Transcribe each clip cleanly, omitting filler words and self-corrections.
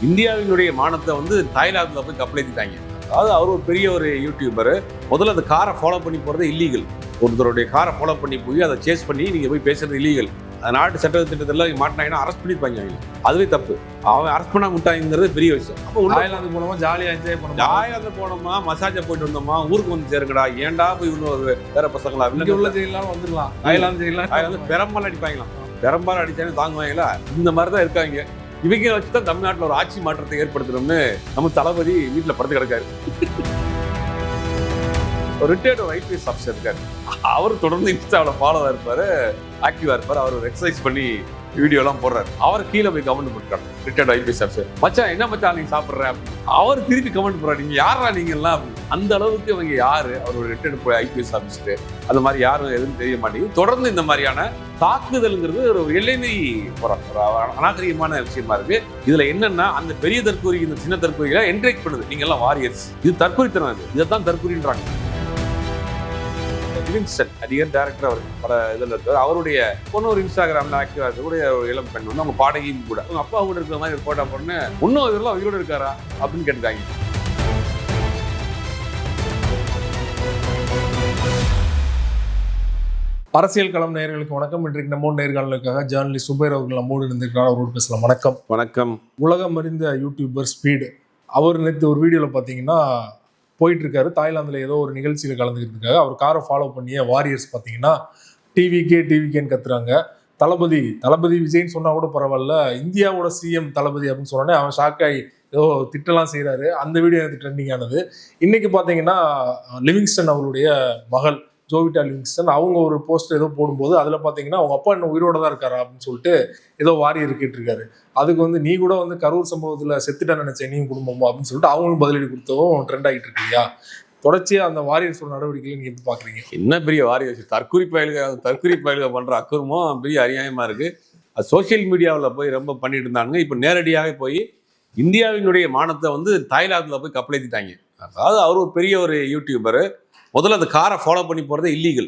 இந்தியாவினுடைய மானத்தை வந்து தாய்லாந்தில் போய் கப்பலேத்திட்டாங்க. அதாவது அவர் ஒரு பெரிய ஒரு யூடியூபர். முதல்ல அந்த காரை ஃபாலோ பண்ணி போகிறது இல்லீகல். ஒருத்தருடைய காரை ஃபாலோ பண்ணி போய் அதை சேஸ் பண்ணி நீங்கள் போய் பேசுறது இல்லீகல். நாட்டு சட்ட திட்டத்தில் மாட்டினாங்கன்னா அரெஸ்ட் பண்ணிருப்பாங்க அவங்க. அதுவே தப்பு. அவன் அரெஸ்ட் பண்ண விட்டாங்கிறது பெரிய விஷயம். அப்போ தாய்லாந்து போனோமா ஜாலியாக என்ஜாய் பண்ணோம். தாய்லாந்து போனோமா மசாஜை போயிட்டு வந்தோமா ஊருக்கு வந்து சேருங்கடா ஏன்டா போய் இன்னும் வேற பசங்களா இங்கே உள்ள ஜெயிலாம் வந்துடலாம். தாய்லாந்து ஜெயிலாம் பெரம்பால் அடிப்பாங்களாம். பெரம்பால் அடிச்சானே தாங்குவாங்களா? இந்த மாதிரி தான் இருக்காங்க. இவங்க வச்சுதான் தமிழ்நாட்டில் ஒரு ஆட்சி மாற்றத்தை ஏற்படுத்தணும்னு நம்ம தளபதி வீட்டில் படுத்து கிடக்காரு. ஒரு ரிட்டையர்டு ஒரு ஐபிஎஸ் ஆஃபீஸர் இருக்காரு. அவர் தொடர்ந்து இன்ஸ்டாவில் ஃபாலோவாக இருப்பாரு, ஆக்டிவாக இருப்பார். அவர் ஒரு எக்ஸசைஸ் பண்ணி வீடியோலாம் போடுறாரு. அவர் கீழே போய் கமெண்ட் போட்டுருக்காரு. ரிட்டையர்டு ஐபிஎஸ் ஆஃபீஸர், மச்சான் என்ன மச்சான் நீங்க சாப்பிட்ற அப்படின்னு. அவர் திருப்பி கமெண்ட் போடுறாரு, நீங்க யாரா நீங்கலாம் அப்படின்னு. அந்த அளவுக்கு இவங்க யாரு, அவர் ஒரு ரிட்டையர்டு ஐபிஎஸ் ஆஃபீஸர், அந்த மாதிரி யாரும் எதுவும் தெரிய மாட்டேங்குது. தொடர்ந்து இந்த மாதிரியான தாக்குதல்ங்கிறது ஒரு எல்லைமை போறாங்க, ஒரு அநாகரிகமான விஷயமா இருக்கு. இதுல என்னன்னா அந்த பெரிய தற்கொலை இந்த சின்ன தற்கொலைகளை என்கரேஜ் பண்ணுது. நீங்க எல்லாம் வாரியர்ஸ், இது தற்கொலைத்தனம், இதைத்தான் தற்கொலைன்றாங்க. லிவிங்ஸ்டன் நடிகர் டைரக்டர், அவர் பல இதில் இருக்கார். அவருடைய பொண்ணு ஒரு இன்ஸ்டாகிராம்ல ஆக்டிவா இருக்கக்கூடிய ஒரு இளம் பெண் வந்து அவங்க பாடகியும் கூட அவங்க அப்பா கூட இருக்கிற மாதிரி ஒரு போட்டோ பொண்ணு இன்னும் இவரெல்லாம் உயிரோடு இருக்காரா அப்படின்னு கேட்டுட்டாங்க. அரசியல் களம் நேயர்களுக்கு வணக்கம். இன்றைக்கு நம்ம நேர்காணலுக்காக ஜேர்னலிஸ்ட் சுபைர் அவர்கள் நம்மோடு இருந்திருக்கிறார். அவரோடு பேசலாம். வணக்கம். வணக்கம். உலகம் அறிந்த யூடியூபர் ஸ்பீடு அவர் நேற்று ஒரு வீடியோவில் பார்த்தீங்கன்னா போயிட்டு இருக்காரு. தாய்லாந்தில் ஏதோ ஒரு நிகழ்ச்சியில் கலந்துக்கிறதுக்காக அவர் காரை ஃபாலோ பண்ணிய வாரியர்ஸ் பார்த்தீங்கன்னா டிவிகேன்னு கத்துறாங்க. தளபதி விஜய்ன்னு சொன்னா கூட பரவாயில்ல, இந்தியாவோட சிஎம் தளபதி அப்படின்னு சொன்னோடனே அவன் ஷாக்காகி ஏதோ திட்டலாம் செய்யறாரு. அந்த வீடியோ எனக்கு ட்ரெண்டிங் ஆனது. இன்னைக்கு பார்த்தீங்கன்னா லிவிங்ஸ்டன் அவருடைய மகள் ஜோவிட்டா லிவிங்ஸ்டன் அவங்க ஒரு போஸ்ட் ஏதோ போடும்போது அதில் பார்த்தீங்கன்னா அவங்க அப்பா இன்னும் உயிரோட தான் இருக்காரா அப்படின்னு சொல்லிட்டு ஏதோ வாரியர் கேட்டிருக்காரு. அதுக்கு வந்து நீ கூட வந்து கரூர் சம்பவத்தில் செத்துட்டா நினைச்சேன் நீயும் குடும்பமோ அப்படின்னு சொல்லிட்டு அவங்களும் பதிலடி கொடுத்ததும் ட்ரெண்ட் ஆகிட்டு இருக்கு இல்லையா? தொடர்ச்சியாக அந்த வாரியர்ஸோட நடவடிக்கைகளை நீங்கள் எப்படி பார்க்குறீங்க? என்ன பெரிய வாரியர்ஸ், தற்கொலை பயலுக பண்ணுற அக்குறமும் பெரிய அநியாயமாக இருக்கு. அது சோசியல் மீடியாவில் போய் ரொம்ப பண்ணிட்டு இருந்தாங்க. இப்போ நேரடியாக போய் இந்தியாவினுடைய மானத்தை வந்து தாய்லாந்தில் போய் கப்பலேத்திட்டாங்க. அதாவது அவர் ஒரு பெரிய ஒரு யூடியூபர். முதல்ல அந்த காரை ஃபாலோ பண்ணி போகிறதே இல்லீகல்.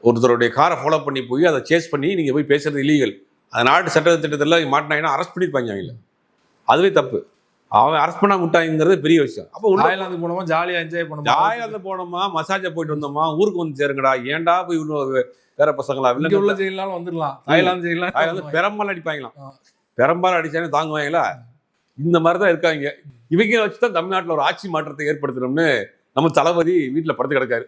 ஒருத்தருடைய காரை ஃபாலோ பண்ணி போய் அதை சேஸ் பண்ணி நீங்கள் போய் பேசுறது இல்லீகல். அது நாட்டு சட்ட திட்டத்தில் மாட்டினாங்கன்னா அரெஸ்ட் பண்ணிருப்பாங்க அவங்க. அதுவே தப்பு. அவன் அரெஸ்ட் பண்ண விட்டாங்கிறது பெரிய விஷயம். அப்போ தாய்லாந்து போனோமா ஜாலியாக என்ஜாய் பண்ணோம். தாய்லாந்து போனோமா மசாஜை போயிட்டு வந்தோமா ஊருக்கு வந்து சேருங்கடா ஏன்டா போய் இன்னும் வேற பசங்களா இங்கே உள்ள ஜெயிலாம் வந்துடலாம். தாய்லாந்து ஜெயிலாம் பெரம்பால் அடிப்பாங்களாம். பெரம்பால் அடிச்சானே தாங்குவாங்களா? இந்த மாதிரி தான் இருக்காங்க. இவங்க வச்சுதான் தமிழ்நாட்டில் ஒரு ஆட்சி மாற்றத்தை ஏற்படுத்தணும்னு நம்ம தளபதி வீட்டில் படுத்து கிடக்காரு.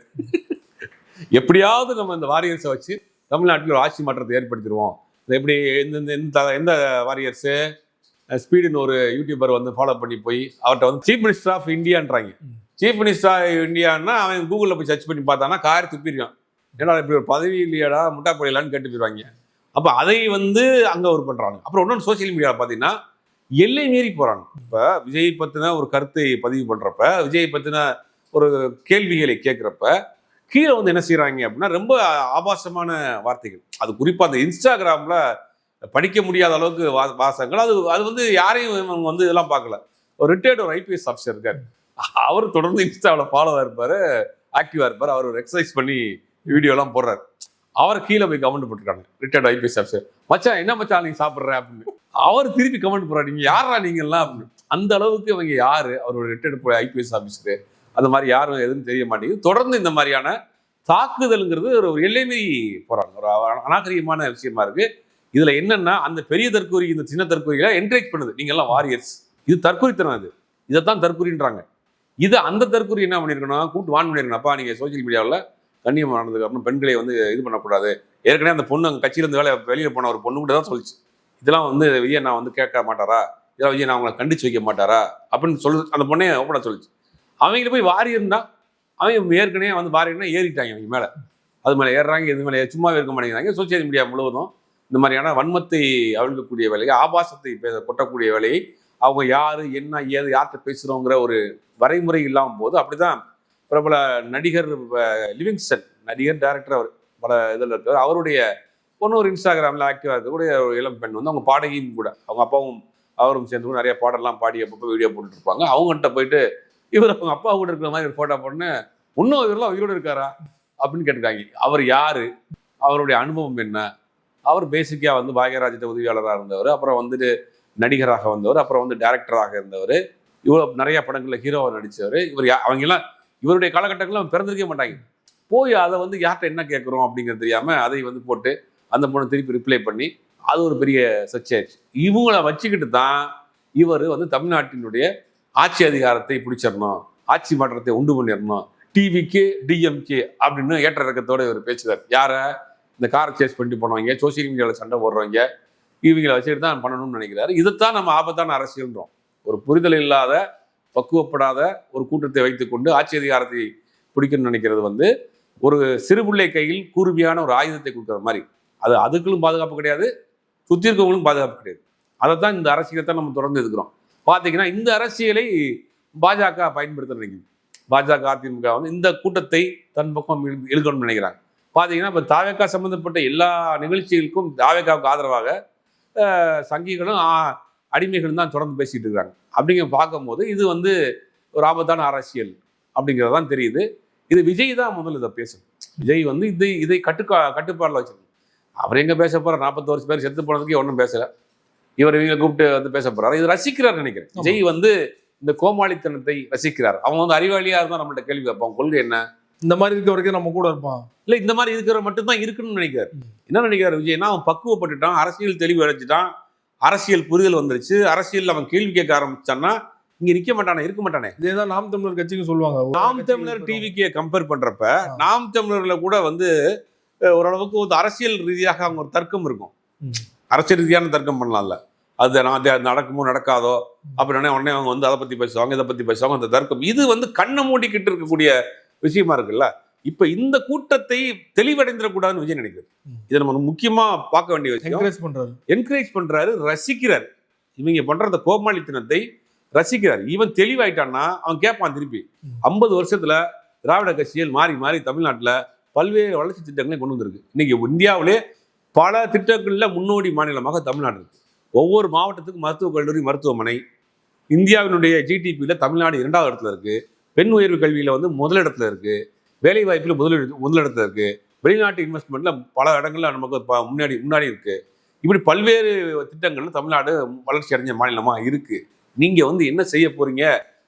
எப்படியாவது நம்ம இந்த வாரியர்ஸை வச்சு தமிழ்நாட்டில் ஒரு ஆட்சி மாற்றத்தை ஏற்படுத்திடுவோம். எப்படி எந்த வாரியர்ஸு ஸ்பீடுன்னு ஒரு யூடியூபர் வந்து ஃபாலோ பண்ணி போய் அவர்கிட்ட வந்து சீஃப் மினிஸ்டர் ஆஃப் இந்தியான்றாங்க. சீஃப் மினிஸ்டர் ஆஃப் இந்தியான்னா அவன் கூகுளில் போய் சர்ச் பண்ணி பார்த்தானா காரை துப்பிடுவான். ஏன்னா இப்படி ஒரு பதவி இல்லையாடா முட்டா போயிடலான்னு கேட்டு போயிடுவாங்க. அப்போ அதை வந்து அங்கே ஒரு பண்ணுறாங்க. அப்புறம் இன்னொன்று சோசியல் மீடியாவில் பார்த்தீங்கன்னா எல்லை மீறி போகிறாங்க. இப்போ விஜய் பற்றின ஒரு கருத்தை பதிவு பண்ணுறப்ப, விஜய் பற்றின ஒரு கேள்விகளை கேட்குறப்ப கீழே வந்து என்ன செய்யறாங்க அப்படின்னா ரொம்ப ஆபாசமான வார்த்தைகள். அது குறிப்பாக அந்த இன்ஸ்டாகிராமில் படிக்க முடியாத அளவுக்கு வாசகங்கள். அது வந்து யாரையும் வந்து இதெல்லாம் பார்க்கல. ஒரு ரிட்டையர்டு ஒரு ஐபிஎஸ் ஆஃபீஸர் இருக்காரு. அவர் தொடர்ந்து இன்ஸ்டாவில் ஃபாலோவாக இருப்பார், ஆக்டிவாக இருப்பார். அவர் ஒரு எக்ஸசைஸ் பண்ணி வீடியோலாம் போடுறாரு. அவர் கீழே போய் கமெண்ட் போட்டுருக்காங்க, ரிட்டையர்டு ஐபிஎஸ் ஆஃபீஸர், மச்சான் என்ன மச்சான் நீங்க சாப்பிட்ற அப்படின்னு. அவர் திருப்பி கமெண்ட் போடுறாரு, நீங்க யாரா நீங்கலாம் அப்படின்னு. அந்த அளவுக்கு இவங்க யாரு, அவர் ஒரு ரிட்டையர்டு ஐபிஎஸ் ஆஃபீஸர், அந்த மாதிரி யாரும் எதுவும் தெரிய மாட்டேங்குது. தொடர்ந்து இந்த மாதிரியான தாக்குதல்ங்கிறது ஒரு எல்லைமை போறாங்க, ஒரு அநாகரிகமான விஷயமா இருக்கு. இதுல என்னன்னா அந்த பெரிய தற்கொலை இந்த சின்ன தற்கொலைகளை என்கரேஜ் பண்ணுது. நீங்க எல்லாம் வாரியர்ஸ், இது தற்கொலைத்தனம், இதைத்தான் தற்கொலைன்றாங்க. இது அந்த தற்கொலை என்ன பண்ணிருக்கணும், கூட்டு வான் பண்ணிருக்கணும். அப்பா நீங்க சோசியல் மீடியாவில் கண்ணியம் ஆனதுக்கு அப்புறம் பெண்களை வந்து இது பண்ணக்கூடாது. ஏற்கனவே அந்த பொண்ணு அங்கே கட்சியிலேருந்து வெளியே போன ஒரு பொண்ணு கூட தான் சொல்லிச்சு, இதெல்லாம் வந்து விஜய் நான் வந்து கேட்க மாட்டாரா, இதெல்லாம் விஜய் நான் அவங்களை கண்டிச்சு வைக்க மாட்டாரா அப்படின்னு சொல்லு. அந்த பொண்ணே ஓப்பனாக சொல்லிச்சு. அவங்கள்ட்ட போய் வாரியர்னா அவங்க ஏற்கனவே வந்து வாரியர்னா ஏறிட்டாங்க அவங்க மேலே. அது மேலே ஏறுறாங்க, இது மேலே சும்மாவே இருக்க மாட்டேங்கிறாங்க. சோசியல் மீடியா முழுவதும் இந்த மாதிரியான வன்மத்தை அவிழ்க்கக்கூடிய வேலையை, ஆபாசத்தை கொட்டக்கூடிய வேலையை, அவங்க யார் என்ன ஏது யார்கிட்ட பேசுகிறோங்கிற ஒரு வரைமுறை இல்லாமல் போது அப்படிதான் பிரபல நடிகர் லிவிங்ஸ்டன் நடிகர் டைரக்டர், அவர் பல இதில் இருக்கார். அவருடைய பொண்ணு ஒரு இன்ஸ்டாகிராமில் ஆக்டிவாக இருக்கக்கூடிய ஒரு இளம் பெண் வந்து அவங்க பாடகியும் கூட, அவங்க அப்பாவும் அவரும் சேர்ந்து கூட நிறைய பாடலாம் பாடி அப்பப்போ வீடியோ போட்டுட்டு இருப்பாங்க. அவங்ககிட்ட போயிட்டு இவர் அவங்க அப்பா கூட இருக்கிற மாதிரி ஒரு ஃபோட்டோ போட்டு இன்னும் இவரெல்லாம் உயிரோடு இருக்காரா அப்படின்னு கேட்டிருக்காங்க. அவர் யாரு, அவருடைய அனுபவம் என்ன, அவர் பேசிக்காக வந்து பாக்யராஜ்கிட்ட உதவியாளராக இருந்தவர். அப்புறம் வந்துட்டு நடிகராக வந்தவர், அப்புறம் வந்து டைரக்டராக இருந்தவர், இவ்வளோ நிறைய படங்களில் ஹீரோவாக நடித்தவர். அவங்கெல்லாம் இவருடைய காலகட்டங்களில் அவன் பிறந்திருக்க மாட்டாங்க. போய் அதை வந்து யார்கிட்ட என்ன கேட்குறோம் அப்படிங்கிறது தெரியாமல் அதை வந்து போட்டு அந்த பொண்ணு திருப்பி ரிப்ளை பண்ணி அது ஒரு பெரிய சர்ச்சையாச்சு. இவங்கள வச்சுக்கிட்டு தான் இவர் வந்து தமிழ்நாட்டினுடைய ஆட்சி அதிகாரத்தை பிடிச்சிடணும், ஆட்சி மாற்றத்தை உண்டு பண்ணிடணும், டிவிக்கு டிஎம்கே அப்படின்னு ஏற்ற இறக்கத்தோடு இவர் பேசுகிறார். யாரை? இந்த காரை சேஸ் பண்ணிட்டு போனவங்க, சோசியல் மீடியாவில் சண்டை போடுறவங்க, இவங்களை வச்சுக்கிட்டு தான் பண்ணணும்னு நினைக்கிறாரு. இதைத்தான் நம்ம ஆபத்தான அரசியல்ன்றோம். ஒரு புரிதல் இல்லாத, பக்குவப்படாத ஒரு கூட்டத்தை வைத்துக்கொண்டு ஆட்சி அதிகாரத்தை பிடிக்கணும்னு நினைக்கிறது வந்து ஒரு சிறுபிள்ளை கையில் கூர்மையான ஒரு ஆயுதத்தை கொடுக்குற மாதிரி. அது அதுக்களும் பாதுகாப்பு கிடையாது, சுற்றி இருக்கவங்களும் பாதுகாப்பு கிடையாது. அதைத்தான் இந்த அரசியலை தான் நம்ம தொடர்ந்து இருக்கிறோம். பார்த்தீங்கன்னா இந்த அரசியலை பாஜக பயன்படுத்த நினைக்குது. பாஜக அதிமுக வந்து இந்த கூட்டத்தை தன் பக்கம் இழுக்கணும்னு நினைக்கிறாங்க. பார்த்தீங்கன்னா இப்போ தாவேகா சம்பந்தப்பட்ட எல்லா நிகழ்ச்சிகளுக்கும் தாவேகாவுக்கு ஆதரவாக சங்கிகளும் அடிமைகளும் தான் தொடர்ந்து பேசிட்டு இருக்கிறாங்க. அப்படிங்கிற பார்க்கும்போது இது வந்து ஒரு ஆபத்தான அரசியல் அப்படிங்கிறது தான் தெரியுது. இது விஜய் தான் முதல்ல இதை பேசணும். விஜய் வந்து இதை கட்டுப்பாடில் வச்சிருக்கணும். அவர் எங்கே பேச போகிறார்? 40 வருஷம் பேர் செத்து போனதுக்கே ஒன்றும் பேசலை. இவர் இவங்க கூப்பிட்டு வந்து பேச போறாரு. இது ரசிக்கிறார் நினைக்கிறேன். விஜய் வந்து இந்த கோமாளித்தனத்தை ரசிக்கிறார். அவன் வந்து அறிவாளியா இருந்தா நம்மள்ட்ட கேள்வி கேட்பான், கொள்கை என்ன, இந்த மாதிரி இருக்க வரைக்கும் நம்ம கூட இருப்பான். இல்ல இந்த மாதிரி இருக்கிற மட்டும்தான் இருக்கணும்னு நினைக்கிறார். என்ன நினைக்கிறார் விஜய்னா, அவன் பக்குவப்பட்டுட்டான், அரசியல் தெளிவு அடைச்சிட்டான், அரசியல் புரிதல் வந்துருச்சு, அரசியல் அவன் கேள்வி கேட்க ஆரம்பிச்சான்னா இங்க நிக்க மாட்டானே, இருக்க மாட்டானே. இதேதான் நாம் தமிழர் கட்சிக்கு சொல்லுவாங்க. நாம் தமிழர் டிவிக்கு கம்பேர் பண்றப்ப நாம் தமிழர்ல கூட வந்து ஓரளவுக்கு ஒரு அரசியல் ரீதியாக அவங்க ஒரு தர்க்கம் இருக்கும். அரசியல் ரீதியான தர்க்கம் பண்ணலாம்ல. அது நடக்குமோ நடக்காதோ அப்படின்னா உடனே அவங்க வந்து அதை பத்தி பேசுவாங்க, இதை பத்தி பேசுவாங்க. அந்த தர்க்கம் இது வந்து கண்ணை மூடிக்கிட்டு இருக்கக்கூடிய விஷயமா இருக்குல்ல. இப்ப இந்த கூட்டத்தை தெளிவடைந்துடக்கூடாதுன்னு விஜய் நினைக்கிறது. இதை நம்ம முக்கியமா பார்க்க வேண்டிய விஷயம். என்கரேஜ் பண்றாரு, ரசிக்கிறார். இவங்க பண்ற அந்த கோமாளித்தனத்தை ரசிக்கிறார். இவன் தெளிவாயிட்டான்னா அவன் கேட்பான் திருப்பி. 50 வருஷத்துல திராவிட கட்சிகள் மாறி மாறி தமிழ்நாட்டில் பல்வேறு வளர்ச்சி திட்டங்களை கொண்டு வந்திருக்கு. இன்னைக்கு இந்தியாவிலே பல திட்டங்கள்ல முன்னோடி மாநிலமாக தமிழ்நாடு இருக்கு. ஒவ்வொரு மாவட்டத்துக்கும் மருத்துவக் கல்லூரி, மருத்துவமனை. இந்தியாவினுடைய ஜிடிபியில தமிழ்நாடு 2வது இடத்துல இருக்கு. பெண் உயர்வு கல்வியில வந்து முதலிடத்துல இருக்கு. வேலை வாய்ப்புல முதலிடத்துல இருக்கு. வெளிநாட்டு இன்வெஸ்ட்மெண்ட்ல பல இடங்கள்ல நமக்கு முன்னாடி இருக்கு. இப்படி பல்வேறு திட்டங்கள்ல தமிழ்நாடு வளர்ச்சி அடைஞ்ச மாநிலமா இருக்கு. நீங்க வந்து என்ன செய்ய போறீங்க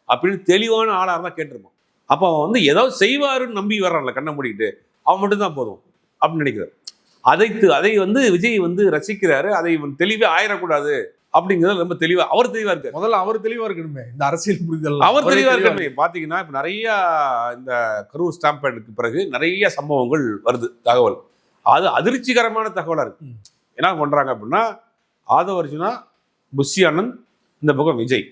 அப்படின்னு தெளிவான ஆளா இருந்தா கேட்டிருப்போம். அப்ப அவன் வந்து ஏதாவது செய்வாருன்னு நம்பி வர்றான்ல, கண்ணை மூடிக்கிட்டு, அவன் மட்டும்தான் போதும் அப்படின்னு நினைக்கிறார். அதை வந்து விஜய் வந்து ரசிக்கிறாரு. அதை தெளிவே ஆயிடக்கூடாது அப்படிங்கிறது ரொம்ப தெளிவா அவர் தெளிவா இருக்காரு. முதல்ல அவர் தெளிவா இருக்கணுமே, இந்த அரசியல் புரிதல் அவர் தெளிவா இருக்கணுமே. பாத்தீங்கன்னா இப்ப நிறைய இந்த கரூர் ஸ்டாம்பேடுக்கு பிறகு நிறைய சம்பவங்கள் வருது, தகவல். அது அதிர்ச்சிகரமான தகவலா இருக்கு. என்ன பண்றாங்க அப்படின்னா, ஆதவ அர்ஜுனா, புஷி ஆனந்த், இந்த பக்கம் விஜய்,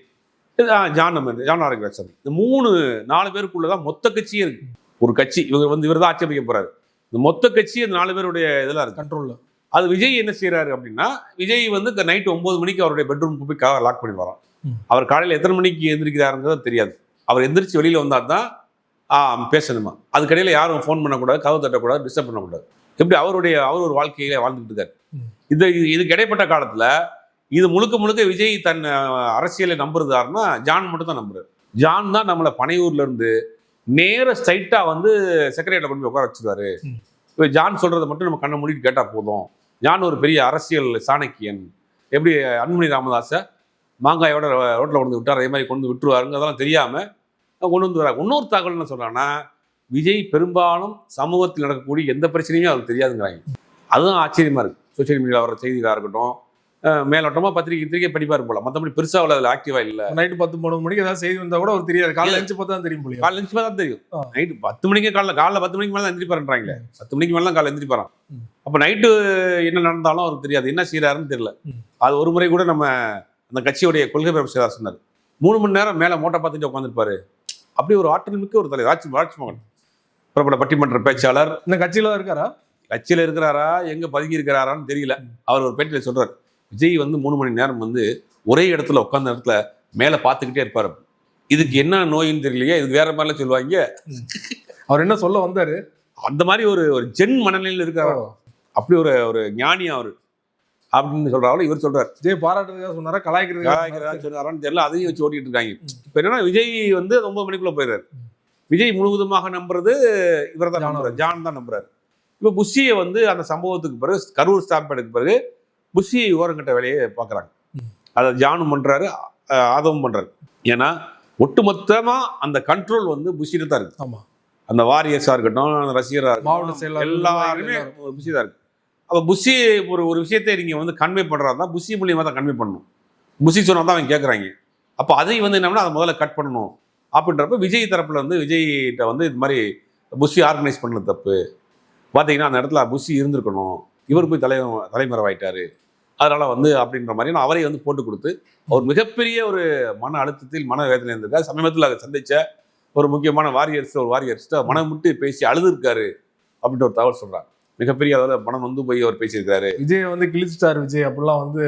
ஜான் ஆரோக்கியசாமி, இந்த 4 பேருக்குள்ளதான் மொத்த கட்சியே இருக்கு. ஒரு கட்சி இவர் தான் ஆட்சேபிக்க போறாரு. இந்த மொத்த கட்சி அந்த 4 பேருடைய இதெல்லாம் இருக்கு, கண்ட்ரோல்ல. அது விஜய் என்ன செய்யறாரு அப்படின்னா, விஜய் வந்து நைட் 9 மணிக்கு அவருடைய பெட்ரூமுக்கு போய் லாக் பண்ணி வரான். அவர் காலையில் எத்தனை மணிக்கு எந்திரிக்கிறாருங்கிறது தெரியாது. அவர் எந்திரிச்சு வெளியில வந்தா தான் பேசணுமா. அதுக்கடையில யாரும் ஃபோன் பண்ணக்கூடாது, கதவு தட்டக்கூடாது, டிஸ்டர்ப் பண்ணக்கூடாது. எப்படி அவர் ஒரு வாழ்க்கையில வாழ்ந்துட்டு இருக்காரு. இதுக்கு இடைப்பட்ட காலத்துல இது முழுக்க விஜய் தன் அரசியலை நம்புறதாருன்னா ஜான் மட்டும் தான் நம்புறாரு. ஜான் தான் நம்மளை பனையூர்ல இருந்து நேர ஸ்ட்ரைட்டா வந்து செக்ரட்டரியில கொண்டு போய் உட்கார வச்சிருவாரு. இப்போ ஜான் சொல்றதை மட்டும் நம்ம கண்ணை மூடிட்டு கேட்டா போதும். ஜான் ஒரு பெரிய அரசியல் சாணக்கியன். எப்படி அன்புமணி ராமதாஸை மாங்காயோட ரோட்ல கொண்டு விட்டார், அதே மாதிரி கொண்டு விட்டுருவாருங்க, அதெல்லாம் தெரியாம கொண்டு வந்து வராங்க. இன்னொரு தகவல் என்ன சொல்றாங்கன்னா, விஜய் பெரும்பாலும் சமூகத்தில் நடக்கக்கூடிய எந்த பிரச்சனையுமே அவருக்கு தெரியாதுங்கிறாங்க. அதுதான் ஆச்சரியமா இருக்கு. சோசியல் மீடியாவில் வர செய்திகளாக இருக்கட்டும், மேலோட்டமா பத்திரிகை படிப்பாரு போல, மற்றபடி பெருசா அவ்வளவு ஆக்டிவா இல்ல. நைட்டு 10-11 மணிக்கு ஏதாவது செய்தி வந்தா கூட அவர் தெரியாது. காலைல லஞ்ச் பார்த்தா தான் தெரியும். காலைல லஞ்ச் பார்த்தா தான் தெரியும். நைட்டு 10 மணிக்கு காலைல 10 மணிக்கு மேல தான் எந்திரிப்பாருன்றாங்களே. 10 மணிக்கு மேல தான் காலைல எந்திரிப்பாரான். அப்ப நைட்டு என்ன நடந்தாலும் அவருக்கு தெரியாது, என்ன செய்யறாருன்னு தெரியல. அது ஒரு முறை கூட நம்ம அந்த கட்சியுடைய கொள்கை பரப்பு செய்தார் சொன்னார். 3 மணி நேரம் மேல மோட்டை பார்த்துட்டு உட்காந்துருப்பாரு. அப்படி ஒரு ஆற்றல் மிக்க ஒரு தலைவர், ராஜ் மோகன், பிரபல பட்டிமன்ற பேச்சாளர். இந்த கட்சியில தான் இருக்காரா? கட்சியில இருக்கிறாரா, எங்க பதுங்கி இருக்கிறாரான்னு தெரியல. அவர் ஒரு பேட்டியில சொல்றாரு, விஜய் வந்து 3 மணி நேரம் வந்து ஒரே இடத்துல உட்கார்ந்த இடத்துல மேல பார்த்துக்கிட்டே இருப்பாரு. இதுக்கு என்ன நோயின்னு தெரியலையே, இதுக்கு வேற மாதிரிலாம் சொல்லுவாங்க. அவர் என்ன சொல்ல வந்தாரு? அந்த மாதிரி ஒரு ஜென் மனநிலையில் இருக்கிறார். அப்படி ஒரு ஞானி அவரு அப்படின்னு சொல்றாரு. இவர் சொல்றாரு, விஜய் பாராட்டுறதுக்காக சொன்னாரா, கலாய்க்கிறதா சொன்னாரான்னு தெரியல. அதையும் வச்சு ஓட்டிட்டு இருக்காங்க. இப்ப என்னன்னா, விஜய் வந்து 9 மணிக்குள்ள போயிடுறாரு. விஜய் முழுவதுமாக நம்புறது இவர் தான் நம்புறாரு, ஜான் தான் நம்புறாரு. இப்ப புஷியை வந்து அந்த சம்பவத்துக்கு பிறகு, கரூர் ஸ்டாம்பேடுக்கு பிறகு புஷியை ஓரங்கட்ட வேலையை பார்க்குறாங்க. அதை ஜானும் பண்றாரு, ஆதவும் பண்றாரு. ஏன்னா ஒட்டுமொத்தமா அந்த கண்ட்ரோல் வந்து புஷிட்டு தான் இருக்கு. ஆமா, அந்த வாரியர்ஸா இருக்கட்டும், ரசிகரா மாவட்ட இருக்கட்டும், செயலாளர் எல்லாருமே புஷி தான் இருக்கு. அப்ப புஷி ஒரு விஷயத்தை நீங்க வந்து கன்வே பண்றாருன்னா புஷி மூலியமா தான் கன்வே பண்ணணும். புஷி சொன்னா தான் அவங்க கேட்கறாங்க. அப்ப அதை வந்து என்னன்னா அதை முதல்ல கட் பண்ணணும் அப்படின்றப்ப விஜய் தரப்புல வந்து விஜய்கிட்ட வந்து இது மாதிரி புஷி ஆர்கனைஸ் பண்ணது தப்பு, பார்த்தீங்கன்னா அந்த இடத்துல புஷி இருந்திருக்கணும், இவர் போய் தலைமறைவாயிட்டாரு, அதனால வந்து அப்படின்ற மாதிரி அவரை வந்து போட்டு கொடுத்து அவர் மிகப்பெரிய ஒரு மன அழுத்தத்தில் மன வேதனை இருந்திருக்காரு. சமீபத்தில் அதை சந்திச்ச ஒரு முக்கியமான வாரியர்ஸ் மனம் விட்டு பேசி அழுதுருக்காரு அப்படின்ற ஒரு தகவல் சொல்றாங்க. மிகப்பெரிய அதாவது மனம் வந்து போய் அவர் பேசியிருக்காரு. விஜய் வந்து கிழிச்சிட்டாரு விஜய் அப்படிலாம் வந்து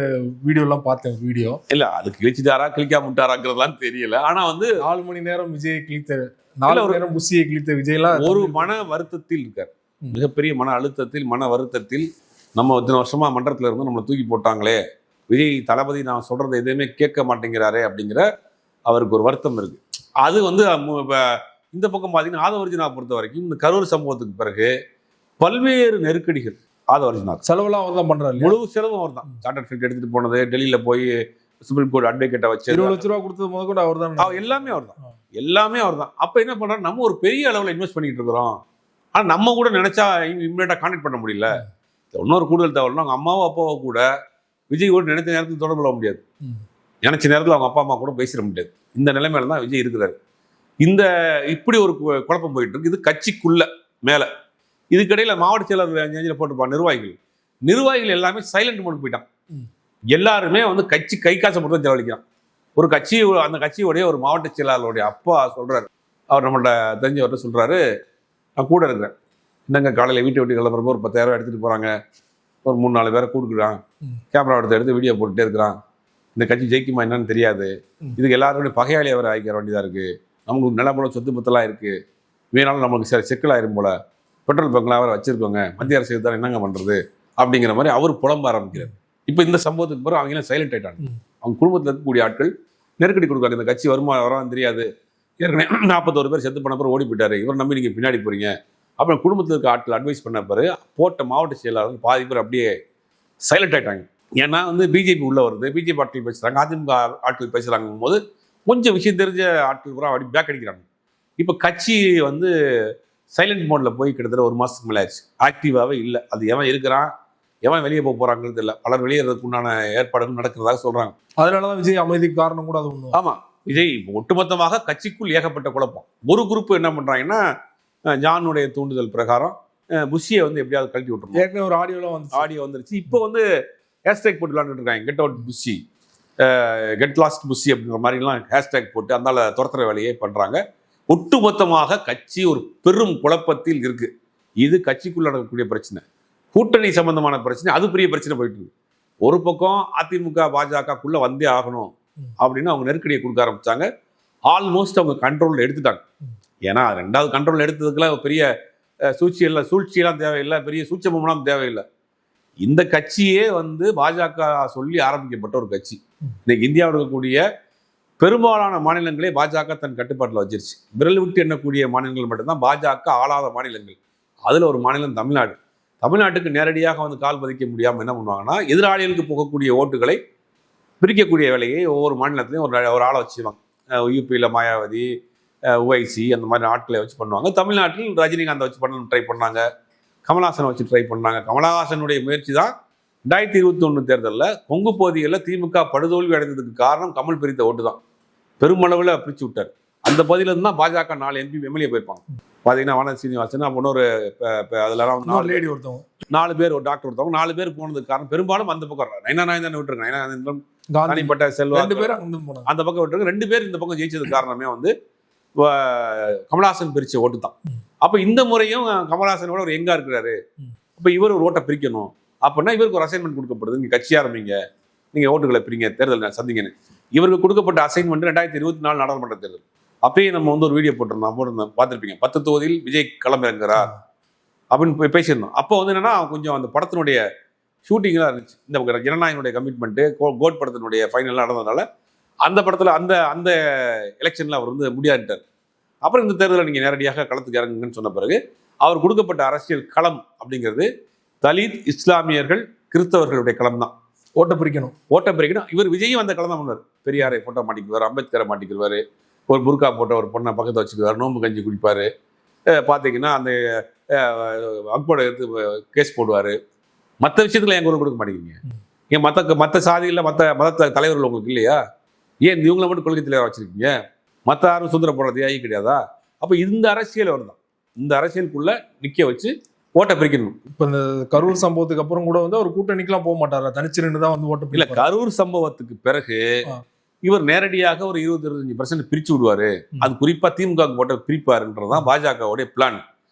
வீடியோ எல்லாம் பார்த்தேன். வீடியோ இல்ல அது கிழிச்சிட்டாரா கிழிக்காம விட்டாராங்கிறதுலாம் தெரியல. ஆனா வந்து 4 மணி நேரம் விஜய் கிழித்த 4 மணி நேரம் புஷியை கிழித்த விஜய்லாம் ஒரு மன வருத்தத்தில் இருக்கார். மிகப்பெரிய மன அழுத்தத்தில் மன வருத்தத்தில் நம்ம இத்தனை வருஷமா மன்றத்துல இருந்து நம்மளை தூக்கி போட்டாங்களே, விஜய் தளபதி நான் சொல்றது எதுவுமே கேட்க மாட்டேங்கிறாரே அப்படிங்கிற அவருக்கு ஒரு வருத்தம் இருக்கு. அது வந்து இந்த பக்கம் பார்த்தீங்கன்னா ஆதவர்ஜுனா பொறுத்த வரைக்கும் இந்த கரூர் சம்பவத்துக்கு பிறகு பல்வேறு நெருக்கடிகள் ஆதவர்ஜுனா செலவுலாம் அவர் தான் பண்றாரு. முழு செலவும் அவர் தான். சார்ட்டர் ஃபிளைட் எடுத்துட்டு போனது, டெல்லியில போய் சுப்ரீம் கோர்ட் அட்வொகேட்டை வச்சு 20 லட்ச ரூபா கொடுத்தது முதல் கூட அவர் தான். எல்லாமே அவர் தான். அப்ப என்ன பண்றாரு, நம்ம ஒரு பெரிய அளவில் இன்வெஸ்ட் பண்ணிட்டு இருக்கிறோம், ஆனா நம்ம கூட நினைச்சா இம்மிடியா கான்டாக்ட் பண்ண முடியல. இன்னொரு கூடுதல் தகவல்னா அவங்க அம்மாவோ அப்பாவோ கூட விஜய் கூட நினைச்ச நேரத்தில் தொடர்பு கொள்ள முடியாது, நினைச்ச நேரத்தில் அவங்க அப்பா அம்மா கூட பேசிட முடியாது. இந்த நிலைமையில தான் விஜய் இருக்கிறாரு. இந்த இப்படி ஒரு குழப்பம் போயிட்டு இருக்கு. இது கட்சிக்குள்ள மேல. இதுக்கிடையில மாவட்ட செயலர் போட்டுப்பான் நிர்வாகிகள் எல்லாமே சைலண்ட் மோட் போயிட்டான். எல்லாருமே வந்து கட்சி கை காசை மட்டும் தான் செலவழிக்கிறான். ஒரு கட்சி அந்த கட்சியுடைய ஒரு மாவட்ட செயலாளருடைய அப்பா சொல்றாரு, அவர் நம்மள்ட்ட தெரிஞ்சவர்கிட்ட சொல்றாரு, நான் கூட இருக்கிறேன், என்னங்க காலையில் வீட்டை விட்டு கிளம்புறப்போ ஒரு 10,000 எடுத்துட்டு போறாங்க, ஒரு 3-4 பேரை கூப்பிட்டுக்கிறான், கேமரா எடுத்து வீடியோ போட்டுட்டே இருக்கிறான், இந்த கட்சி ஜெயிக்குமா என்னன்னு தெரியாது, இதுக்கு எல்லாருடைய பகையாளி அவர் ஆகிக்கிற வேண்டியதா இருக்கு, நமக்கு நில போல சொத்து பத்தெல்லாம் இருக்கு, வேணாலும் நம்மளுக்கு செக்கில் ஆயிரும் போல, பெட்ரோல் பங்க்லாம் வேற வச்சிருக்கோங்க, மத்திய அரசு தான் என்னங்க பண்றது அப்படிங்கிற மாதிரி அவர் புலம்ப ஆரம்பிக்கிறார். இப்போ இந்த சம்பவத்துக்கு பிறகு அவங்க சைலண்ட் ஆயிட்டாங்க. அவங்க குடும்பத்தில் இருக்கக்கூடிய ஆட்கள் நெருக்கடி கொடுக்காங்க, இந்த கட்சி வருமா வரான்னு தெரியாது, ஏற்கனவே 41 பேர் செத்து பண்ண பிறகு ஓடி போயிட்டாரு, இவர் நம்பி நீங்க பின்னாடி போறீங்க. அப்புறம் குடும்பத்தில் இருக்க ஆட்கள் அட்வைஸ் பண்ண பிறகு போட்ட மாவட்ட செயலாளர் பாதி பேர் அப்படியே சைலண்ட் ஆயிட்டாங்க. ஏன்னா வந்து பிஜேபி உள்ள வருது, பிஜேபி ஆட்கள் பேசுறாங்க, அதிமுக ஆட்கள் பேசுறாங்க போது கொஞ்சம் விஷயம் தெரிஞ்ச ஆட்கள் கூட அப்படி பேக் அடிக்கிறாங்க. இப்போ கட்சி வந்து சைலண்ட் மோட்ல போய் கிட்டத்தட்ட 1 மாசத்துக்கு மேலே ஆயிடுச்சு. ஆக்டிவாவே இல்லை. அது எவன் இருக்கிறான் எவன் வெளியே போக போறாங்கிறது இல்லை. பலர் வெளியேறதுக்கு உண்டான ஏற்பாடுகள் நடக்கிறதாக சொல்றாங்க. அதனாலதான் விஜய் அமைதிக்கு காரணம் கூட அது ஒண்ணு. ஆமா, விஜய் ஒட்டுமொத்தமாக கட்சிக்குள் ஏகப்பட்ட குழப்பம். ஒரு குரூப் என்ன பண்றாங்கன்னா, ஜானுடைய தூண்டுதல் பிரகாரம் புஷியை வந்து எப்படியாவது கழட்டி விட்டுருவோம். ஏற்கனவே ஒரு ஆடியோ வந்துருச்சு. இப்போ வந்து ஹேஷ்டேக் போட்டு விளாண்டுட்டு இருக்காங்க, get out Bussy, get lost Bussy அப்படிங்கிற மாதிரிலாம் ஹேஷ்டேக் போட்டு அந்த துரத்துற வேலையே பண்றாங்க. ஒட்டுமொத்தமாக கட்சி ஒரு பெரும் குழப்பத்தில் இருக்கு. இது கட்சிக்குள்ள நடக்கக்கூடிய பிரச்சனை, கூட்டணி சம்பந்தமான பிரச்சனை, அது பெரிய பிரச்சனை போயிட்டு இருக்கு. ஒரு பக்கம் அதிமுக பாஜகக்குள்ள வந்தே ஆகணும் அப்படின்னு அவங்க நெருக்கடியை கொடுக்க ஆரம்பிச்சாங்க. ஆல்மோஸ்ட் அவங்க கண்ட்ரோல் எடுத்துட்டாங்க. ஏன்னா 2வது கண்ட்ரோல் எடுத்ததுக்குலாம் பெரிய சூழ்ச்சியெல்லாம் தேவையில்லை, பெரிய சூட்சமெல்லாம் தேவையில்லை. இந்த கட்சியே வந்து பாஜக சொல்லி ஆரம்பிக்கப்பட்ட ஒரு கட்சி. இன்னைக்கு இந்தியாவில் இருக்கக்கூடிய பெரும்பாலான மாநிலங்களே பாஜக தன் கட்டுப்பாட்டில் வச்சிருச்சு. விரல் விட்டு எண்ணக்கூடிய மாநிலங்கள் மட்டும்தான் பாஜக ஆளாத மாநிலங்கள். அதில் ஒரு மாநிலம் தமிழ்நாடு. தமிழ்நாட்டுக்கு நேரடியாக வந்து கால் பதிக்க முடியாமல் என்ன பண்ணுவாங்கன்னா, எதிராளிகளுக்கு போகக்கூடிய ஓட்டுகளை பிரிக்கக்கூடிய வேலையை ஒவ்வொரு மாநிலத்திலையும் ஒரு ஆளை வச்சுருவாங்க. யூபியில் மாயாவதி, உவைசி அந்த மாதிரி ஆட்களை வச்சு பண்ணுவாங்க. தமிழ்நாட்டில் ரஜினிகாந்தை வச்சு பண்ண ட்ரை பண்ணாங்க, கமல்ஹாசனை வச்சு ட்ரை பண்ணாங்க. கமல்ஹாசனுடைய முயற்சி தான் 2021 தேர்தலில் கொங்கு பகுதிகளில் திமுக படுதோல்வி அடைந்ததுக்கு காரணம் கமல் பிரித்த ஓட்டு தான். பெருமளவில் பிரித்து விட்டார். அந்த பகுதியிலேருந்து தான் பாஜக 4 MP எம்எல்ஏ போயிருப்பாங்க. பார்த்தீங்கன்னா வானதி சீனிவாசன், அப்போ ஒரு அதெல்லாம் 4 பேர், ஒரு டாக்டர் ஒருத்தவங்க 4 பேர் போனதுக்கு காரணம் பெரும்பாலும் அந்த பக்கம் நயனாராயணன் தானே விட்டுருக்காங்க. நயனாராயணன், தனிப்பட்ட செல்வா, 2 பேர் அந்த பக்கம் விட்டுருக்காங்க. 2 பேர் இந்த பக்கம் ஜெயிச்சதுக்கு காரணமே வந்து கமல்ஹாசன் பிரிச்ச ஓட்டு தான். அப்போ இந்த முறையும் கமல்ஹாசனோட ஒரு எங்கா இருக்கிறாரு, அப்போ இவர் ஒரு ஓட்டை பிரிக்கணும் அப்படின்னா இவருக்கு ஒரு அசைன்மெண்ட் கொடுக்கப்படுது, நீங்க கட்சி ஆரம்பிங்க, நீங்க ஓட்டுகளை பிரிங்க, தேர்தல் சந்திங்கன்னு. இவருக்கு கொடுக்கப்பட்ட அசைன்மெண்ட் 2024 நாடாளுமன்ற தேர்தல். அப்பயே நம்ம வந்து ஒரு வீடியோ போட்டிருந்தோம், பார்த்துருப்பீங்க. 10 தொகுதியில் விஜய் களமிறங்குறார் அப்படின்னு பேசியிருந்தோம். அப்போ வந்து என்னன்னா கொஞ்சம் அந்த படத்தினுடைய ஷூட்டிங்லாம் இருந்துச்சு. இந்த பக்கம் ஜனநாயகனுடைய கமிட்மெண்ட்டு, கோட் படத்தினுடைய ஃபைனல்லாம் நடந்ததுனால அந்த படத்தில் அந்த எலெக்ஷனில் அவர் வந்து முடியாதுட்டார். அப்புறம் இந்த தேர்தலில் நீங்கள் நேரடியாக களத்துக்கு இறங்குங்கன்னு சொன்ன பிறகு அவர் கொடுக்கப்பட்ட அரசியல் களம் அப்படிங்கிறது தலித், இஸ்லாமியர்கள், கிறிஸ்தவர்களுடைய களம் தான். ஓட்ட பிரிக்கணும். ஓட்ட பிரிக்கணும். இவர் விஜயும் அந்த கலந்து பண்ணுவார். பெரியாரை போட்டோ மாட்டிக்குவார், அம்பேத்கரை மாட்டிக்குவார், ஒரு புர்கா போட்ட ஒரு பொண்ணை பக்கத்தை வச்சுக்குவார், நோம்பு கஞ்சி குடிப்பார். பார்த்தீங்கன்னா அந்த அக்போட எடுத்து கேஸ் போடுவார். மற்ற விஷயத்துல என் குரல் கொடுக்க மாட்டேங்கிறீங்க. ஏன் மற்ற சாதிகளில் மத தலைவர்கள் உங்களுக்கு இல்லையா? ஏன் இவங்களை மட்டும் கொள்கை தலைவராக வச்சிருக்கீங்க? மற்ற யாரும் சுதந்திர போடுறது தியாகி கிடையாதா? அப்போ இந்த அரசியல் வருதான். இந்த அரசியலுக்குள்ள நிற்க வச்சு ஓட்டை பிரிக்கணும். இப்போ இந்த கரூர் சம்பவத்துக்கு அப்புறம் கூட வந்து அவர் கூட்டணிக்கெல்லாம் போக மாட்டாரா? தனிச்சு நின்று தான் வந்து ஓட்ட இல்லை, கரூர் சம்பவத்துக்கு பிறகு இவர் நேரடியாக ஒரு 20-25% பிரிச்சு விடுவாரு. அது குறிப்பா திமுக போட்ட பிரிப்பாருன்றதுதான் பாஜகவுடைய பிளான்.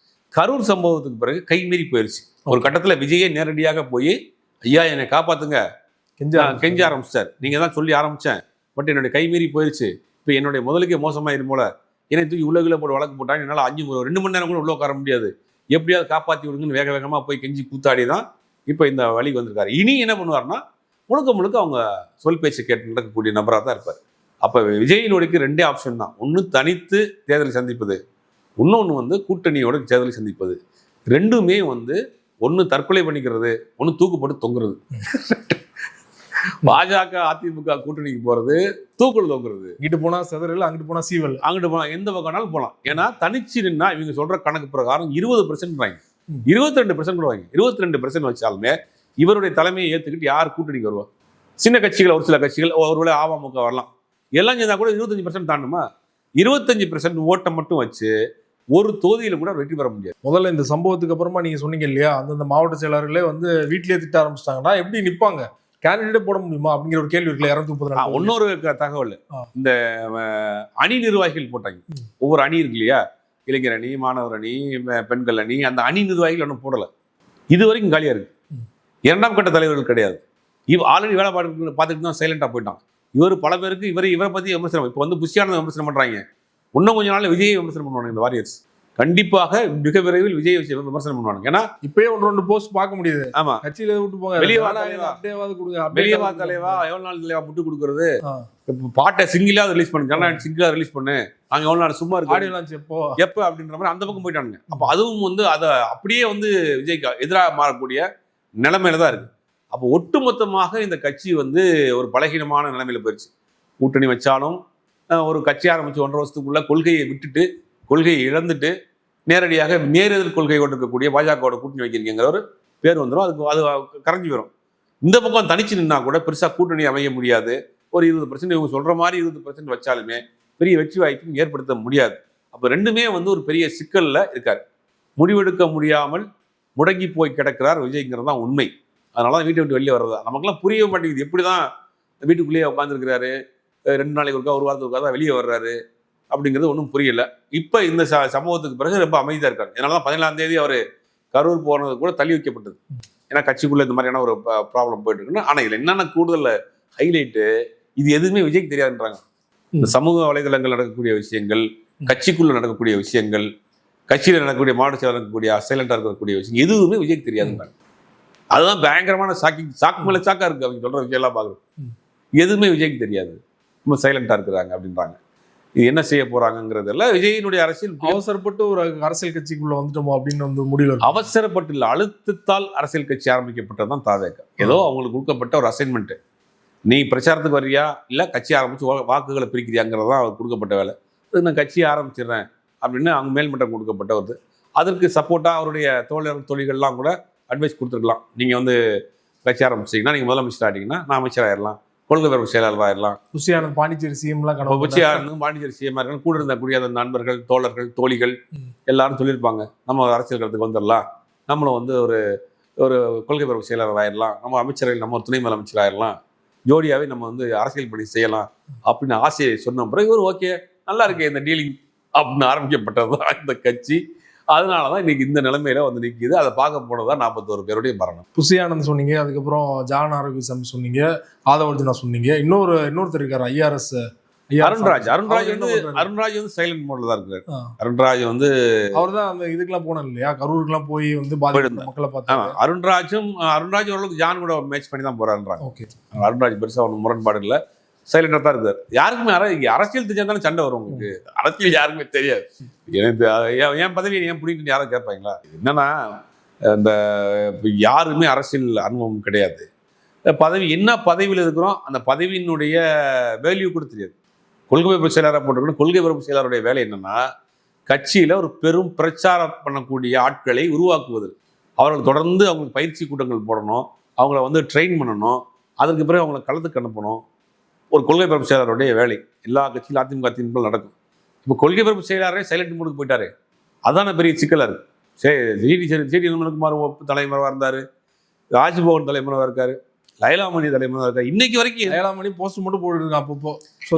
கரூர் சம்பவத்துக்கு பிறகு கைமீறி போயிருச்சு. ஒரு கட்டத்துல விஜயே நேரடியாக போய் ஐயா என்னை காப்பாத்துங்க கெஞ்ச ஆரம்பிச்சார். நீங்க தான் சொல்லி ஆரம்பிச்சேன், பட் என்னுடைய கைமீறி போயிருச்சு. இப்போ என்னுடைய முதலுக்கே மோசமாயிரும் போல, என்னை தூக்கி உலகில போட்டு வழக்கு போட்டாங்க. என்னால் 2 மணி நேரம் கூட உள்ள உட்கார முடியாது, எப்படியாவது காப்பாற்றி விடுங்கன்னு வேக வேகமாக போய் கெஞ்சி கூத்தாடி தான் இப்போ இந்த வழி வந்திருக்காரு. இனி என்ன பண்ணுவார்னா முழுக்க அவங்க சொல் பேச்சு கேட்டு நடக்கக்கூடிய நபராக தான் இருப்பார். அப்போ விஜயினுடைய 2 ஆப்ஷன் தான். ஒன்று தனித்து தேர்தலை சந்திப்பது, இன்னொன்று வந்து கூட்டணியோட தேர்தலை சந்திப்பது. 2மே வந்து ஒன்று தற்கொலை பண்ணிக்கிறது, ஒன்று தூக்கு போட்டு தொங்குறது. பாஜக அதிமுக கூட்டணிக்கு போறது தூக்குல தொங்குறது. இங்கிட்டு போனா செதறல், அங்கிட்டு போனா சீவல், அங்கிட்டு போனா எந்த பக்கம்னாலும் போகலாம். ஏன்னா தனிச்சு நின்னா இவங்க சொல்ற கணக்கு பிரகாரம் 20% வாங்கி 22% கூட வாங்கி 22% வச்சாலுமே இவருடைய தலைமையை ஏத்துக்கிட்டு யார் கூட்டணிக்கு வருவா? சின்ன கட்சிகள், ஒரு சில கட்சிகள், ஒருவேளை அமமுக வரலாம். எல்லாம் சேர்ந்தா கூட 25% தாண்டுமா? 25% ஓட்டை மட்டும் வச்சு ஒரு தொகுதியில கூட வெற்றி பெற முடியாது. முதல்ல இந்த சம்பவத்துக்கு அப்புறமா நீங்க சொன்னீங்க இல்லையா, அந்தந்த மாவட்ட செயலாளர்களே வந்து வீட்டிலேயே திட்ட ஆரம்பிச்சிட்டாங்கன்னா எப்படி நிப்பாங்க? கேண்டிடேட்டே போட முடியுமா அப்படிங்கிற ஒரு கேள்வி இருக்குல்ல. 234. இன்னொரு தகவல், இந்த அணி நிர்வாகிகள் போட்டாங்க. ஒவ்வொரு அணி இருக்கு இல்லையா, இளைஞர் அணி, மாணவர் அணி, பெண்கள் அணி, அந்த அணி நிர்வாகிகள் ஒன்றும் போடல. இது வரைக்கும் காலியா இருக்கு. 2ஆம் கட்ட தலைவர்கள் கிடையாது. ஆல்ரெடி வேலை பார்த்துட்டு தான் சைலண்டா போயிட்டான். இவர் பல பேருக்கு இவரை பத்தி விமர்சனம், இப்போ வந்து புஷியான விமர்சனம் பண்றாங்க. இன்னும் கொஞ்ச நாள் விஜய் விமர்சனம் பண்ணுவாங்க. இந்த வாரியர்ஸ் கண்டிப்பாக மிக விரைவில் விஜய் விமர்சனம் பண்ணுவாங்க. ஏன்னா இப்பயே 1-2 போஸ்ட் பார்க்க முடியுது. ஆமா, கட்சியில விட்டு போங்க, வெளியே தலைவா எவ்வளவு நாள் தலைவா விட்டு கொடுக்கறது? பாட்டை சிங்கிளா ரிலீஸ் பண்ணு, சிங்கிளா ரிலீஸ் பண்ணு, நாங்க எவ்வளவு நாள் சும்மா இருக்கு எப்ப அப்படின்ற மாதிரி அந்த பக்கம் போயிட்டானுங்க. அப்ப அதுவும் வந்து அதை அப்படியே வந்து விஜய்க்கு எதிராக மாறக்கூடிய நிலைமையில தான் இருக்கு. அப்போ ஒட்டுமொத்தமாக இந்த கட்சி வந்து ஒரு பலகீனமான நிலைமையில போயிடுச்சு. கூட்டணி வச்சாலும் ஒரு கட்சி ஆரம்பிச்சு 1.5 வருஷத்துக்குள்ள கொள்கையை விட்டுட்டு, கொள்கையை இழந்துட்டு நேரடியாக நேரெதிர் கொள்கை கொண்டிருக்கக்கூடிய பாஜகவோட கூட்டணி வைக்கிறீங்கிற ஒரு பேர் வந்துடும். அது கரைஞ்சி வரும். இந்த பக்கம் தனிச்சு நின்னா கூட பெருசா கூட்டணி அமைய முடியாது. ஒரு 20% இவங்க சொல்ற மாதிரி 20% வச்சாலுமே பெரிய வெற்றி வாய்ப்பும் ஏற்படுத்த முடியாது. அப்போ 2மே வந்து ஒரு பெரிய சிக்கல்ல இருக்காரு. முடிவெடுக்க முடியாமல் முடங்கி போய் கிடக்கிறார் விஜய்ங்கிறது தான் உண்மை. அதனாலதான் வீட்டை விட்டு வெளியே வர்றதா நமக்குலாம் புரிய மாட்டேங்குது. எப்படிதான் வீட்டுக்குள்ளேயே உட்காந்துருக்கிறாரு, 2 நாளைக்கு ஒருக்கா, 1 வாரத்துக்கு ஒருக்கா தான் வெளியே வர்றாரு அப்படிங்கிறது ஒன்றும் புரியல. இப்போ இந்த சம்பவத்துக்கு பிறகு ரொம்ப அமைதியாக இருக்காரு. அதனாலதான் 17ஆம் தேதி அவர் கரூர் போனது கூட தள்ளி வைக்கப்பட்டது. ஏன்னா கட்சிக்குள்ள இந்த மாதிரியான ஒரு ப்ராப்ளம் போயிட்டு இருக்குன்னு. ஆனால் இதில் என்னென்ன கூடுதல் ஹைலைட்டு, இது எதுவுமே விஜய்க்கு தெரியாதுன்றாங்க. இந்த சமூக வலைதளங்கள் நடக்கக்கூடிய விஷயங்கள், கட்சிக்குள்ள நடக்கக்கூடிய விஷயங்கள், கட்சியில் நடக்கக்கூடிய மாவட்ட செயலர் நடக்கக்கூடிய சைலண்டாக இருக்கக்கூடிய விஷயம் எதுவுமே விஜய்க்கு தெரியாதுன்றாங்க. அதுதான் பயங்கரமான சாக்கு மேல சாக்கா இருக்கு. அவங்க சொல்ற விஷயம் எல்லாம் பாக்குறோம், எதுவுமே விஜய்க்கு தெரியாது, ரொம்ப சைலண்டா இருக்கிறாங்க அப்படின்றாங்க. இது என்ன செய்ய போறாங்கிறதுல விஜயினுடைய அரசியல் அவசரப்பட்டு ஒரு அரசியல் கட்சிக்குள்ள வந்துட்டோமோ அப்படின்னு வந்து முடியல. அவசரப்பட்டு இல்லை, அழுத்தத்தால் அரசியல் கட்சி ஆரம்பிக்கப்பட்டதுதான் தாவேக. ஏதோ அவங்களுக்கு கொடுக்கப்பட்ட ஒரு அசைன்மெண்ட். நீ பிரச்சாரத்துக்கு வர்றியா இல்லை கட்சி ஆரம்பிச்சு வாக்குகளை பிரிக்கிறியாங்கிறதான் அவர் கொடுக்கப்பட்ட வேலை. அது நான் கட்சியை ஆரம்பிச்சிடுறேன் அப்படின்னு அவங்க மேல்மட்டம் கொடுக்கப்பட்ட வருது. அதற்கு சப்போர்ட்டா அவருடைய தொழில்கள்லாம் கூட அட்வைஸ் கொடுத்துருக்கலாம். நீங்கள் வந்து கட்சி ஆரம்பிச்சிங்கன்னா, நீங்கள் முதலமைச்சர் ஆகிட்டீங்கன்னா நான் அமைச்சர் ஆயிடலாம், கொள்கை பரப்பு செயலாளர் ஆயிடலாம். புஷியானந்த் பாண்டிச்சேரி சிஎம்லாம் புஷியானந்த் பாண்டிச்சேரி சிஎம் இருக்கணும். கூட இருந்தக்கூடிய அந்த நண்பர்கள், தோழர்கள், தோழிகள் எல்லாரும் சொல்லியிருப்பாங்க, நம்ம அரசியல் களத்துக்கு வந்துடலாம், நம்மளும் வந்து ஒரு கொள்கை பரப்பு செயலாளர் ஆயிடலாம், நம்ம அமைச்சர்கள், நம்ம ஒரு துணை முதலமைச்சர் ஆயிடலாம், ஜோடியாவே நம்ம வந்து அரசியல் பணி செய்யலாம் அப்படின்னு ஆசையை சொன்ன பிறகு இவர் ஓகே நல்லா இருக்கு இந்த டீலிங் அப்படின்னு ஆரம்பிக்கப்பட்டதுதான் இந்த கட்சி. அதனாலதான் இன்னைக்கு இந்த நிலைமையில வந்து நிற்கிது. அதை பார்க்க போனதா 41 பேருடைய மரணம். புஷியானந்த் சொன்னீங்க, அதுக்கப்புறம் ஜான் ஆரோக்கியசாமி சொன்னீங்க, ஆதவர்ஜுனா சொன்னீங்க, இன்னொருத்தர் இருக்காரு அருண்ராஜ். அருண்ராஜ் வந்து சைலண்ட் மோட்ல தான் இருக்காரு. அருண்ராஜ் வந்து அவர் தான் அந்த இதுக்கெல்லாம் போனோம் இல்லையா, கரூருக்குலாம் போய் வந்து பாதிக்கப்பட்ட மக்களை பார்த்தாங்க. அருண்ராஜ் ஓரளவுக்கு ஜான் கூட மேட்ச் பண்ணி தான் போறாருன்றாங்க. அருண்ராஜ் பெருசா ஒன்றும் முரண்பாடு இல்லை, சைலண்டா தான் இருக்காரு. யாருக்குமே அரசியல் தெரிஞ்சாலும் சண்டை வரும் உங்களுக்கு. அரசியல் யாருக்குமே தெரியாது. எனக்கு என் பதவியை ஏன் பிடிக்கிட்டு யாரும் கேட்பாங்களா? என்னன்னா இந்த யாருமே அரசியல் அனுபவம் கிடையாது. பதவி என்ன பதவியில் இருக்கிறோம், அந்த பதவியினுடைய வேல்யூ கூட தெரியாது. கொள்கை பரப்பு செயலாளராக போட்டிருக்கணும். கொள்கை பரப்பு செயலாளருடைய வேலை என்னன்னா, கட்சியில் ஒரு பெரும் பிரச்சாரம் பண்ணக்கூடிய ஆட்களை உருவாக்குவது. அவர்கள் தொடர்ந்து அவங்களுக்கு பயிற்சி கூட்டங்கள் போடணும், அவங்கள ட்ரெயின் பண்ணணும், அதற்கு பிறகு அவங்கள களத்துக்கு அனுப்பணும். ஒரு கொள்கை பரப்பு செயலாளருடைய வேலை எல்லா கட்சியிலும் அதிமுக நடக்கும். இப்போ கொள்கை பரப்பு செயலாளரே சைலண்ட் மூடுக்கு போயிட்டாரு. அதான பெரிய சிக்கலாக இருக்கு. ஜிடி நிர்மல்குமார் தலைமறைவாக இருந்தார், ராஜ்பவன் தலைமறைவாக இருக்காரு, லைலாமணி தலைமறைவாக இருக்காரு. இன்னைக்கு வரைக்கும் லைலாமணி போஸ்ட் மட்டும் போட்டுருக்கான் அப்பப்போ.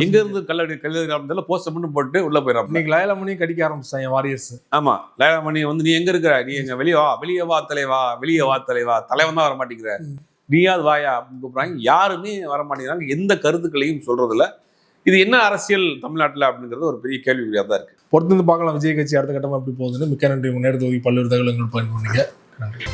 எங்க இருந்து கல்லூரி போஸ்ட் மட்டும் போட்டு உள்ள போயிடறான். இன்னைக்கு லைலாமணி கடிக்க ஆரம்பிச்சாங்க வாரியர்ஸ். ஆமா, லைலாமணி நீ எங்க இருக்கிற, நீ எங்க வெளியே வா தலைவா, தலைவன் தான் வர மாட்டேங்கிற, நீயாவது வாயா அப்படின்னு கூப்பிடுறாங்க. யாருமே வர மாட்டேங்கிறாங்க, எந்த கருத்துக்களையும் சொல்றதில்ல. இது என்ன அரசியல் தமிழ்நாட்டில் அப்படிங்கிறது ஒரு பெரிய கேள்விக்குறியாக தான் இருக்கு. பொறுத்து பார்க்கலாம் விஜய் கட்சி அடுத்த கட்டமா எப்படி போகுதுன்னு. மிக்க நன்றி. நேரத்தை பல்வேறு தகவல்கள் பயன்படுத்திங்க. நன்றி.